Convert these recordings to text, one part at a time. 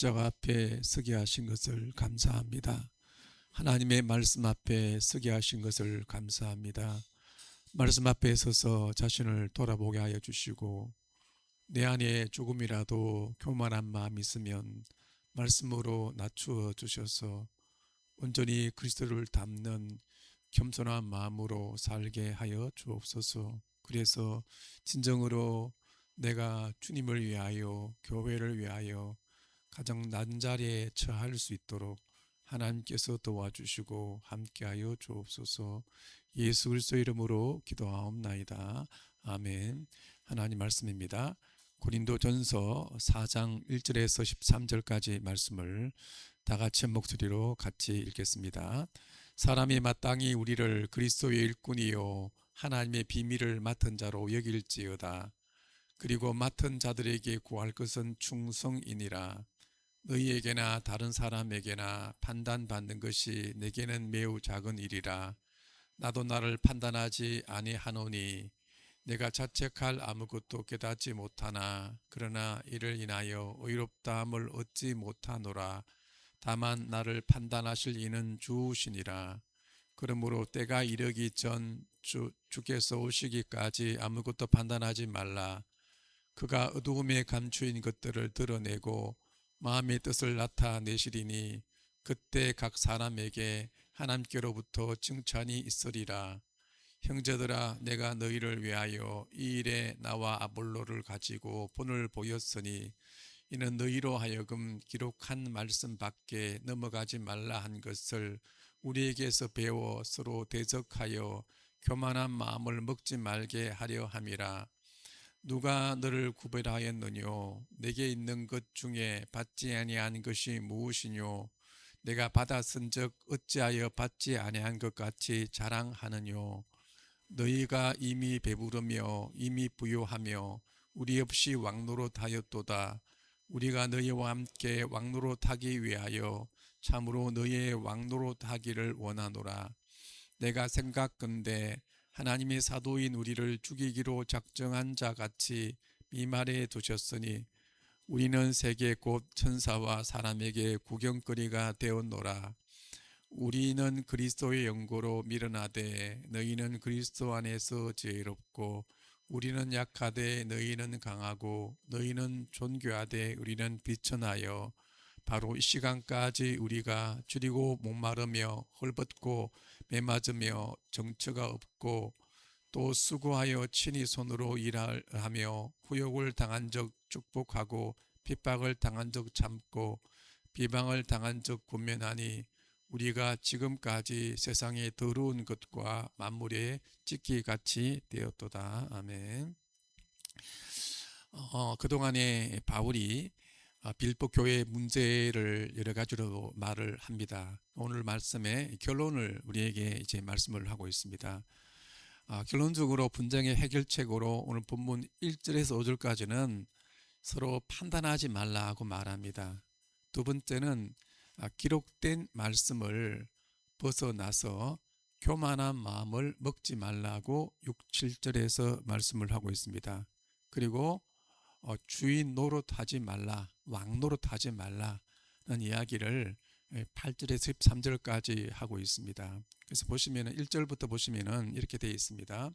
십자가 앞에 서게 하신 것을 감사합니다. 하나님의 말씀 앞에 서게 하신 것을 감사합니다. 말씀 앞에 서서 자신을 돌아보게 하여 주시고, 내 안에 조금이라도 교만한 마음이 있으면 말씀으로 낮추어 주셔서 온전히 그리스도를 닮는 겸손한 마음으로 살게 하여 주옵소서. 그래서 진정으로 내가 주님을 위하여, 교회를 위하여 가장 낮은 자리에 처할 수 있도록 하나님께서 도와주시고 함께하여 주옵소서. 예수 그리스도 이름으로 기도하옵나이다. 아멘. 하나님 말씀입니다. 고린도전서 4장 1절에서 13절까지 말씀을 다 같이 목소리로 같이 읽겠습니다. 사람이 마땅히 우리를 그리스도의 일꾼이요 하나님의 비밀을 맡은 자로 여길지어다. 그리고 맡은 자들에게 구할 것은 충성이니라. 너희에게나 다른 사람에게나 판단받는 것이 내게는 매우 작은 일이라. 나도 나를 판단하지 아니하노니 내가 자책할 아무것도 깨닫지 못하나 그러나 이를 인하여 의롭다함을 얻지 못하노라. 다만 나를 판단하실 이는 주시니라. 그러므로 때가 이르기 전 주께서 오시기까지 아무것도 판단하지 말라. 그가 어두움에 감추인 것들을 드러내고 마음의 뜻을 나타내시리니 그때 각 사람에게 하나님께로부터 칭찬이 있으리라. 형제들아, 내가 너희를 위하여 이 일에 나와 아볼로를 가지고 본을 보였으니 이는 너희로 하여금 기록한 말씀 밖에 넘어가지 말라 한 것을 우리에게서 배워 서로 대적하여 교만한 마음을 먹지 말게 하려 함이라. 누가 너를 구별하였느뇨? 내게 있는 것 중에 받지 아니한 것이 무엇이뇨? 내가 받았은즉 어찌하여 받지 아니한 것 같이 자랑하느뇨? 너희가 이미 배부르며 이미 부요하며 우리 없이 왕노릇하였도다. 우리가 너희와 함께 왕노릇하기 위하여 참으로 너희의 왕노릇하기를 원하노라. 내가 생각건대 하나님의 사도인 우리를 죽이기로 작정한 자 같이 미말해 두셨으니 우리는 세계 곧 천사와 사람에게 구경거리가 되었노라. 우리는 그리스도의 연고로 밀어나되 너희는 그리스도 안에서 지혜롭고 우리는 약하되 너희는 강하고 너희는 존귀하되 우리는 비천하여 바로 이 시간까지 우리가 줄이고 목마르며 헐벗고 매맞으며 정처가 없고 또 수고하여 친히 손으로 일하며 후욕을 당한 적 축복하고 핍박을 당한 적 참고 비방을 당한 적 권면하니 우리가 지금까지 세상의 더러운 것과 만물의 찢기같이 되었도다. 아멘. 그동안에 바울이 빌보 교회의 문제를 여러 가지로 말을 합니다. 오늘 말씀의 결론을 우리에게 이제 말씀을 하고 있습니다. 결론적으로 분쟁의 해결책으로 오늘 본문 1절에서 5절까지는 서로 판단하지 말라고 말합니다. 두 번째는 기록된 말씀을 벗어나서 교만한 마음을 먹지 말라고 6, 7절에서 말씀을 하고 있습니다. 그리고 주인 노릇하지 말라, 왕 노릇하지 말라는 이야기를 8절에서 13절까지 하고 있습니다. 그래서 보시면은 1절부터 보시면은 이렇게 되어 있습니다.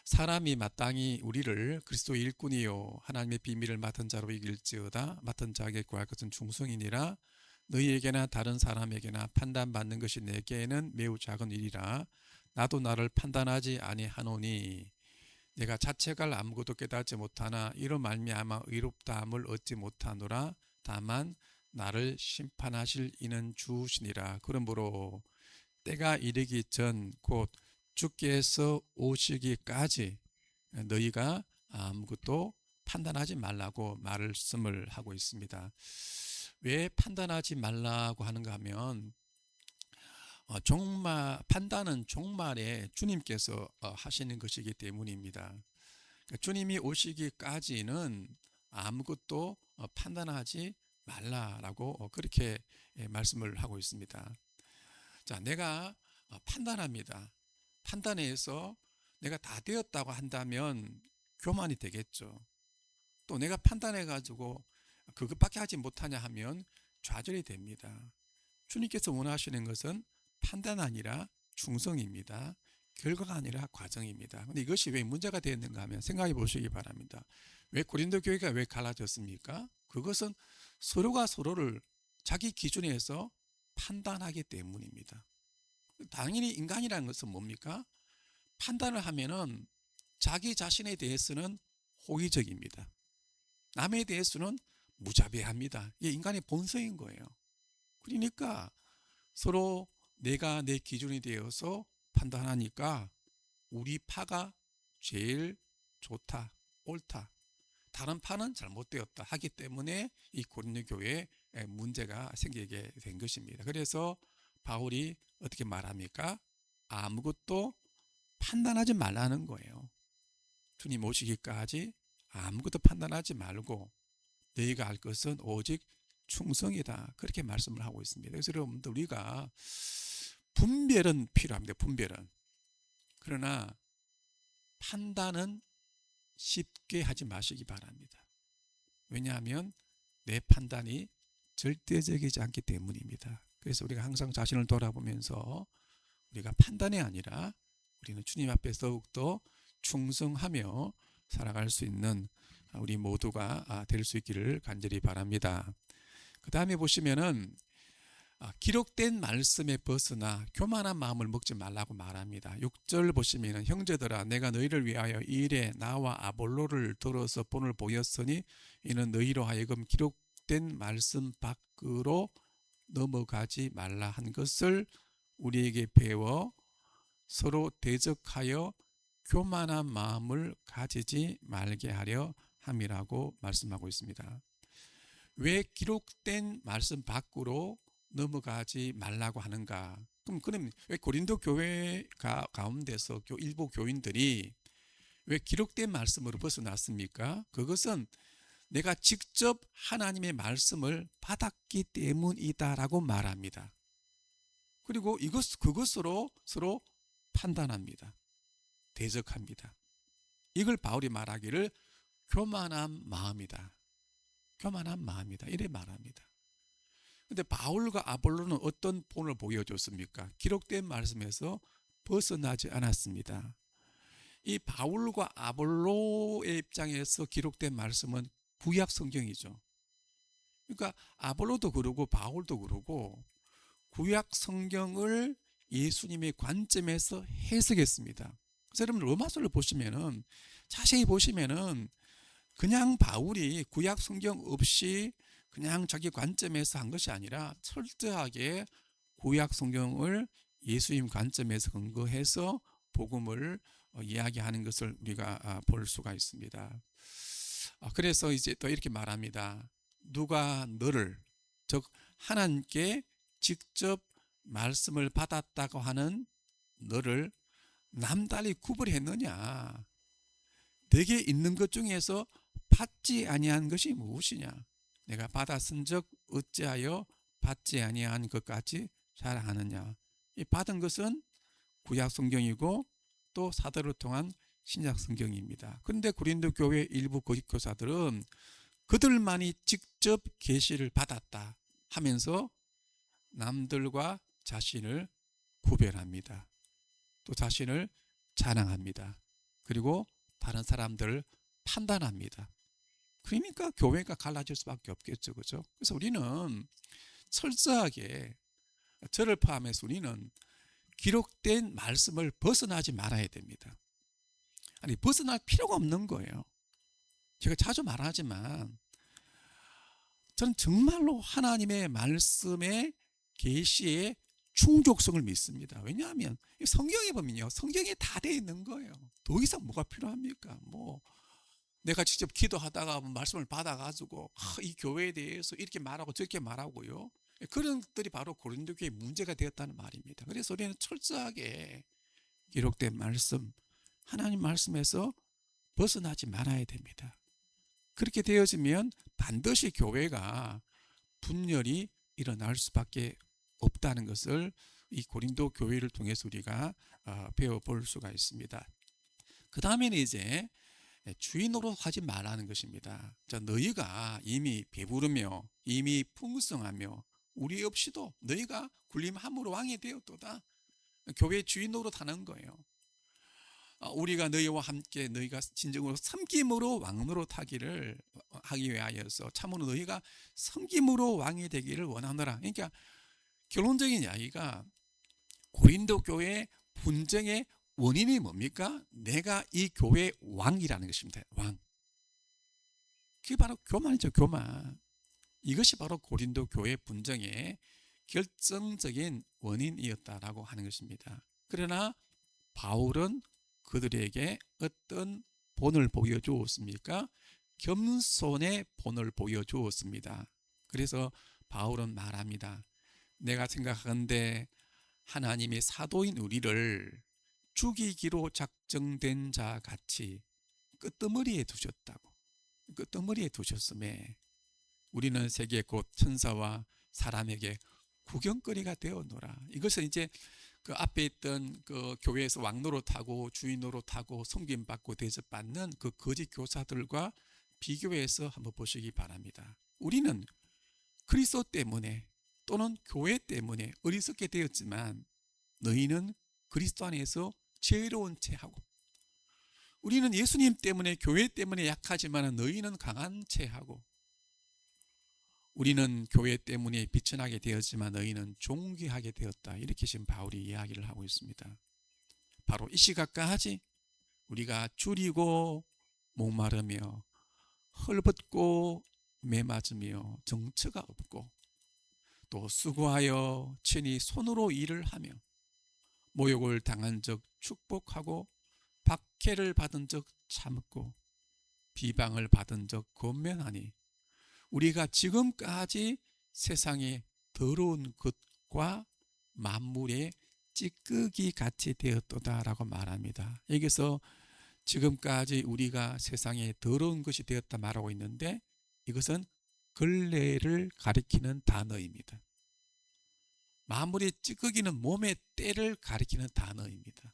사람이 마땅히 우리를 그리스도의 일꾼이요 하나님의 비밀을 맡은 자로 이길지어다. 맡은 자에게 구할 것은 충성이니라. 너희에게나 다른 사람에게나 판단받는 것이 내게는 매우 작은 일이라. 나도 나를 판단하지 아니하노니 내가 자책할 아무것도 깨닫지 못하나 이로 말미암아 의롭다함을 얻지 못하노라. 다만 나를 심판하실 이는 주시니라. 그러므로 때가 이르기 전 곧 주께서 오시기까지 너희가 아무것도 판단하지 말라고 말씀을 하고 있습니다. 왜 판단하지 말라고 하는가 하면 판단은 종말에 주님께서 하시는 것이기 때문입니다. 그러니까 주님이 오시기까지는 아무것도 판단하지 말라라고 그렇게 말씀을 하고 있습니다. 자, 내가 판단합니다. 판단해서 내가 다 되었다고 한다면 교만이 되겠죠. 또 내가 판단해가지고 그것밖에 하지 못하냐 하면 좌절이 됩니다. 주님께서 원하시는 것은 판단 아니라 충성입니다. 결과가 아니라 과정입니다. 근데 이것이 왜 문제가 되었는가 하면 생각해 보시기 바랍니다. 왜 고린도 교회가 왜 갈라졌습니까? 그것은 서로가 서로를 자기 기준에서 판단하기 때문입니다. 당연히 인간이라는 것은 뭡니까? 판단을 하면은 자기 자신에 대해서는 호의적입니다. 남에 대해서는 무자비합니다. 이게 인간의 본성인 거예요. 그러니까 서로 내가 내 기준이 되어서 판단하니까 우리 파가 제일 좋다, 옳다, 다른 파는 잘못되었다 하기 때문에 이 고린도 교회에 문제가 생기게 된 것입니다. 그래서 바울이 어떻게 말합니까? 아무것도 판단하지 말라는 거예요. 주님 오시기까지 아무것도 판단하지 말고 너희가 할 것은 오직 충성이다. 그렇게 말씀을 하고 있습니다. 그래서 여러분들 우리가 분별은 필요합니다. 분별은. 그러나 판단은 쉽게 하지 마시기 바랍니다. 왜냐하면 내 판단이 절대적이지 않기 때문입니다. 그래서 우리가 항상 자신을 돌아보면서 우리가 판단이 아니라 우리는 주님 앞에 더욱더 충성하며 살아갈 수 있는 우리 모두가 될 수 있기를 간절히 바랍니다. 그 다음에 보시면은 기록된 말씀에 벗어나 교만한 마음을 먹지 말라고 말합니다. 6절 보시면은 형제들아 내가 너희를 위하여 이 일에 나와 아볼로를 들어서 본을 보였으니 이는 너희로 하여금 기록된 말씀 밖으로 넘어가지 말라 한 것을 우리에게 배워 서로 대적하여 교만한 마음을 가지지 말게 하려 함이라고 말씀하고 있습니다. 왜 기록된 말씀 밖으로 넘어가지 말라고 하는가? 그럼 왜 고린도 교회 가운데서 일부 교인들이 왜 기록된 말씀으로 벗어났습니까? 그것은 내가 직접 하나님의 말씀을 받았기 때문이다라고 말합니다. 그리고 그것으로 서로 판단합니다. 대적합니다. 이걸 바울이 말하기를 교만한 마음이다. 교만한 마음이다. 이래 말합니다. 근데 바울과 아볼로는 어떤 본을 보여줬습니까? 기록된 말씀에서 벗어나지 않았습니다. 이 바울과 아볼로의 입장에서 기록된 말씀은 구약 성경이죠. 그러니까 아볼로도 그러고 바울도 그러고 구약 성경을 예수님의 관점에서 해석했습니다. 그래서 여러분 로마서를 보시면은 자세히 보시면은 그냥 바울이 구약 성경 없이 그냥 자기 관점에서 한 것이 아니라 철저하게 구약 성경을 예수님 관점에서 근거해서 복음을 이야기하는 것을 우리가 볼 수가 있습니다. 그래서 이제 또 이렇게 말합니다. 누가 너를, 즉 하나님께 직접 말씀을 받았다고 하는 너를 남달리 구별했느냐? 내게 있는 것 중에서 받지 아니한 것이 무엇이냐? 내가 받았은즉 어찌하여 받지 아니한 것까지 자랑하느냐? 이 받은 것은 구약 성경이고 또 사도를 통한 신약 성경입니다. 그런데 고린도 교회 일부 거짓 교사들은 그들만이 직접 계시를 받았다 하면서 남들과 자신을 구별합니다. 또 자신을 자랑합니다. 그리고 다른 사람들을 판단합니다. 그러니까 교회가 갈라질 수밖에 없겠죠. 그죠? 그래서 우리는 철저하게 저를 포함해서 우리는 기록된 말씀을 벗어나지 말아야 됩니다. 아니, 벗어날 필요가 없는 거예요. 제가 자주 말하지만 저는 정말로 하나님의 말씀의 계시의 충족성을 믿습니다. 왜냐하면 성경에 보면요, 성경에 다 돼 있는 거예요. 더 이상 뭐가 필요합니까? 내가 직접 기도하다가 말씀을 받아가지고 이 교회에 대해서 이렇게 말하고 저렇게 말하고요. 그런 것들이 바로 고린도 교회의 문제가 되었다는 말입니다. 그래서 우리는 철저하게 기록된 말씀, 하나님 말씀에서 벗어나지 말아야 됩니다. 그렇게 되어지면 반드시 교회가 분열이 일어날 수밖에 없다는 것을 이 고린도 교회를 통해서 우리가 배워볼 수가 있습니다. 그 다음에는 이제 주인 노릇하지 말라는 것입니다. 자, 너희가 이미 배부르며 이미 풍성하며 우리 없이도 너희가 군림함으로 왕이 되었도다. 교회 주인 노릇하는 거예요. 우리가 너희와 함께 너희가 진정으로 섬김으로 왕 노릇하기를 하기 위하여서 참으로 너희가 섬김으로 왕이 되기를 원하노라. 그러니까 결론적인 이야기가 고린도 교회 분쟁의 원인이 뭡니까? 내가 이 교회의 왕이라는 것입니다. 왕. 그게 바로 교만이죠. 교만. 이것이 바로 고린도 교회 분쟁의 결정적인 원인이었다라고 하는 것입니다. 그러나 바울은 그들에게 어떤 본을 보여주었습니까? 겸손의 본을 보여주었습니다. 그래서 바울은 말합니다. 내가 생각하건대 하나님의 사도인 우리를 죽이기로 작정된 자 같이 끄트머리에 두셨다고. 끄트머리에 두셨음에 우리는 세계 곧 천사와 사람에게 구경거리가 되었노라. 이것은 이제 그 앞에 있던 그 교회에서 왕 노릇하고 주인 노릇하고 섬김받고 대접받는 그 거짓 교사들과 비교해서 한번 보시기 바랍니다. 우리는 그리스도 때문에 또는 교회 때문에 어리석게 되었지만 너희는 그리스도 안에서 지혜로운 체하고, 우리는 예수님 때문에 교회 때문에 약하지만 너희는 강한 체하고, 우리는 교회 때문에 비천하게 되었지만 너희는 존귀하게 되었다. 이렇게 지금 바울이 이야기를 하고 있습니다. 바로 이 시각까지 우리가 줄이고 목마르며 헐벗고 매맞으며 정처가 없고 또 수고하여 친히 손으로 일을 하며 모욕을 당한 적 축복하고 박해를 받은 적 참고 비방을 받은 적 권면하니 우리가 지금까지 세상의 더러운 것과 만물의 찌꺼기 같이 되었도다라고 말합니다. 여기서 지금까지 우리가 세상에 더러운 것이 되었다 말하고 있는데 이것은 걸레를 가리키는 단어입니다. 만물의 찌꺼기는 몸의 때를 가리키는 단어입니다.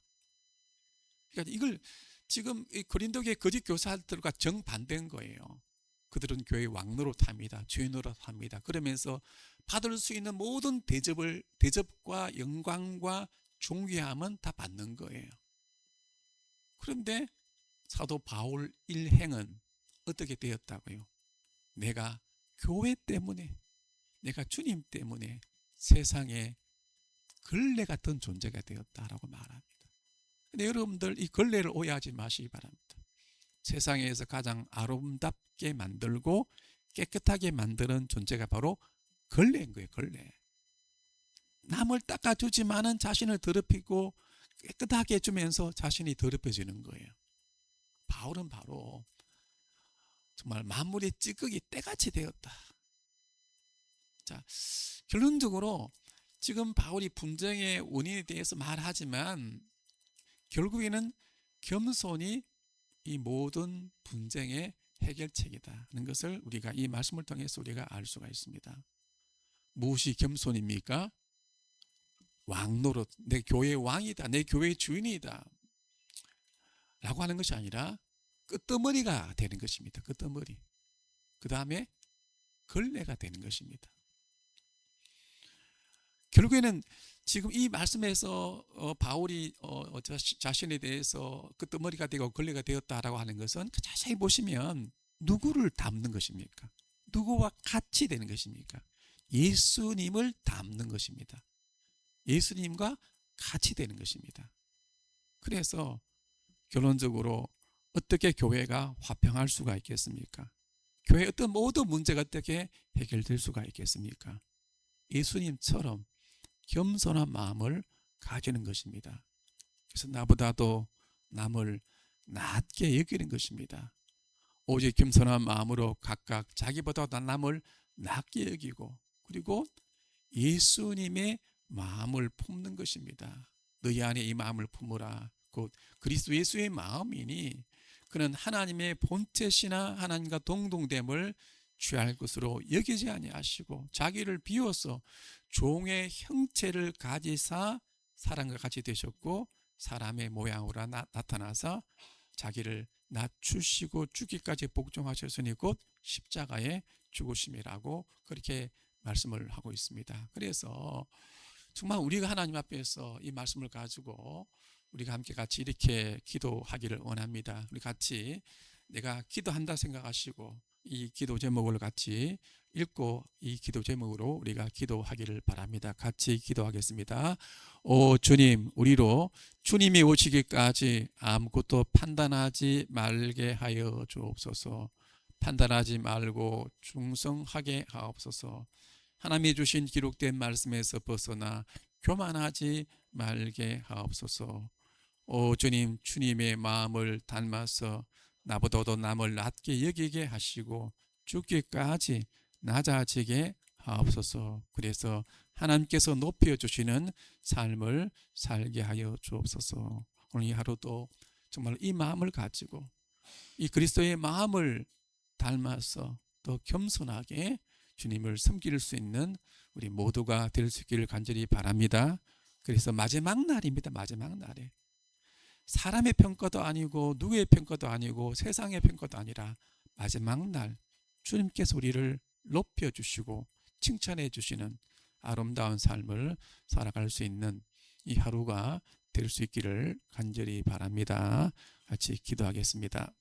그러니까 이걸 지금 고린도교의 거짓 교사들과 정반대인 거예요. 그들은 교회 왕 노릇합니다. 주인 노릇합니다. 그러면서 받을 수 있는 모든 대접과 영광과 존귀함은 다 받는 거예요. 그런데 사도 바울 일행은 어떻게 되었다고요? 내가 교회 때문에, 내가 주님 때문에 세상에 걸레 같은 존재가 되었다라고 말합니다. 근데 여러분들 이 걸레를 오해하지 마시기 바랍니다. 세상에서 가장 아름답게 만들고 깨끗하게 만드는 존재가 바로 걸레인 거예요. 걸레. 남을 닦아주지만은 자신을 더럽히고 깨끗하게 해주면서 자신이 더럽혀지는 거예요. 바울은 바로 정말 만물의 찌꺼기 때같이 되었다. 자, 결론적으로 지금 바울이 분쟁의 원인에 대해서 말하지만 결국에는 겸손이 이 모든 분쟁의 해결책이다는 것을 우리가 이 말씀을 통해서 우리가 알 수가 있습니다. 무엇이 겸손입니까? 왕 노릇, 내 교회의 왕이다, 내 교회의 주인이다 라고 하는 것이 아니라 끄트머리가 되는 것입니다. 끄트머리. 그 다음에 걸레가 되는 것입니다. 결국에는 지금 이 말씀에서 바울이 자신에 대해서 끄트머리가 되고 걸레가 되었다라고 하는 것은 자세히 보시면 누구를 닮는 것입니까? 누구와 같이 되는 것입니까? 예수님을 닮는 것입니다. 예수님과 같이 되는 것입니다. 그래서 결론적으로 어떻게 교회가 화평할 수가 있겠습니까? 교회의 어떤 모든 문제가 어떻게 해결될 수가 있겠습니까? 예수님처럼 겸손한 마음을 가지는 것입니다. 그래서 나보다도 남을 낮게 여기는 것입니다. 오직 겸손한 마음으로 각각 자기보다 남을 낮게 여기고 그리고 예수님의 마음을 품는 것입니다. 너희 안에 이 마음을 품으라. 곧 그리스도 예수의 마음이니 그는 하나님의 본체시나 하나님과 동등됨을 취할 것으로 여기지 아니하시고 자기를 비워서 종의 형체를 가지사 사람과 같이 되셨고 사람의 모양으로 나타나서 자기를 낮추시고 죽기까지 복종하셨으니 곧 십자가의 죽으심이라고 그렇게 말씀을 하고 있습니다. 그래서 정말 우리가 하나님 앞에서 이 말씀을 가지고 우리가 함께 같이 이렇게 기도하기를 원합니다. 우리 같이 내가 기도한다 생각하시고 이 기도 제목을 같이 읽고 이 기도 제목으로 우리가 기도하기를 바랍니다. 같이 기도하겠습니다. 오 주님, 우리로 주님이 오시기까지 아무것도 판단하지 말게 하여 주옵소서. 판단하지 말고 충성하게 하옵소서. 하나님이 주신 기록된 말씀에서 벗어나 교만하지 말게 하옵소서. 오 주님, 주님의 마음을 닮아서 나보다도 남을 낮게 여기게 하시고 죽기까지 낮아지게 하옵소서. 그래서 하나님께서 높여주시는 삶을 살게 하여 주옵소서. 오늘 이 하루도 정말 이 마음을 가지고 이 그리스도의 마음을 닮아서 더 겸손하게 주님을 섬길 수 있는 우리 모두가 될 수 있기를 간절히 바랍니다. 그래서 마지막 날입니다. 마지막 날에 사람의 평가도 아니고 누구의 평가도 아니고 세상의 평가도 아니라 마지막 날 주님께서 우리를 높여주시고 칭찬해 주시는 아름다운 삶을 살아갈 수 있는 이 하루가 될 수 있기를 간절히 바랍니다. 같이 기도하겠습니다.